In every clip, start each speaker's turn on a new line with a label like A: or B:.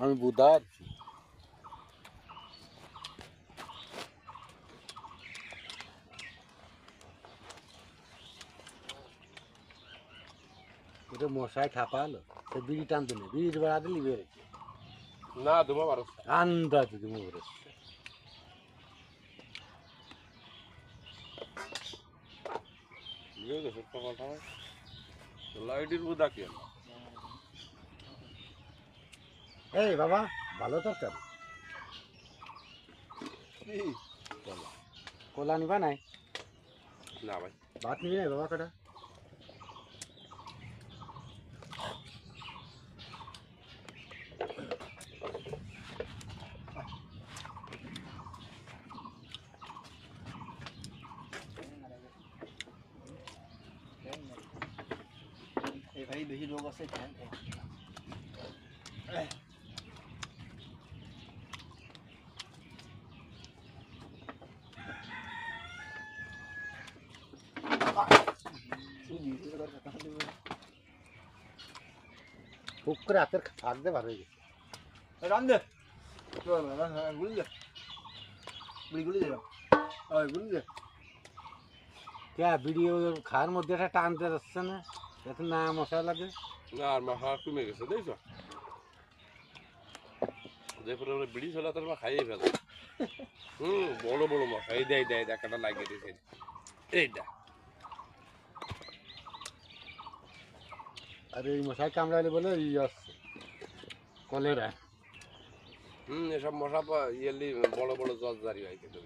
A: আমি বুধার মশাই খাপালো সে বিড়ি টানতে নেই বিড়ির বেড়াতে লিবে
B: না ধুমা পারো
A: আন্দাজ তুমি করে
B: লাইটের বুদা কি
A: এই বাবা ভালো তরকারি কলা নিবা নাই
B: না ভাই
A: ভাত নিবি নাই বাবা কটা
C: ভাই বেশি রোগ আছে
A: খুব করে হাতের ফাঁক দিয়ে বার হয়ে গেছে
C: রান দে গুলি দে গুলি দে গুলি দে
A: কে ভিডিও খাওয়ার মধ্যে একটা টানতে যাচ্ছে না এত না মশলা লাগে
B: না আর মাথা কমে গেছে দেখছো দেখো আমরা বিড়ি ছোলা তোর মা খাইয়ে ফেলে বড় বড় মশা এই দেয় দেয় দেখাটা লাগিয়ে দিয়েছে এইটা
A: আর এই মশাই কামড়ালে বলে আসছে কলেরা
B: এসব মশা ইয়েলি বড় বড় জজ জারি হয় কিন্তু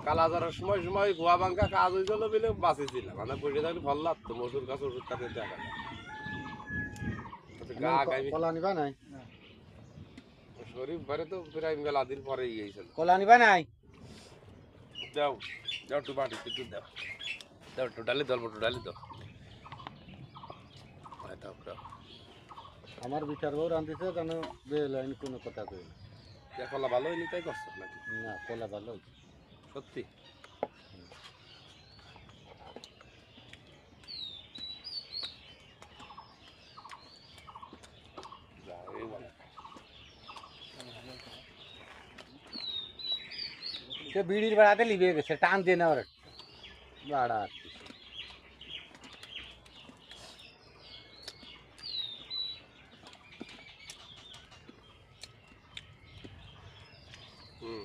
B: কালাজারের সময় সময় গোয়া বাঙ্কা কাজ হয়ে গেল বলে বাঁচেছিলাম মানে বসে থাকলে ভালো লাগতো মসুর গাছ ওষুধ কাছে দেখা গা গাইবি
A: কলা নিবা নাই
B: শরীর ভরে তো প্রায় মেলা দিন পরে গিয়েছিল
A: কলা নিবা নাই
B: দাও দাও একটু বাটি একটু দাও দাও একটু ডালি দাও একটু ডালি দাও দাও
A: আমার বিচার বউ রাঁধিছে কেন বেলাইন কোনো কথা কই না
B: কলা ভালো হয়নি তাই করছো নাকি
A: না কলা ভালো
B: সত্যি
A: সে বিড়ির বেড়াতে লিবে গেছে টান দিয়ে নেওয়ার বাড়া
B: হুম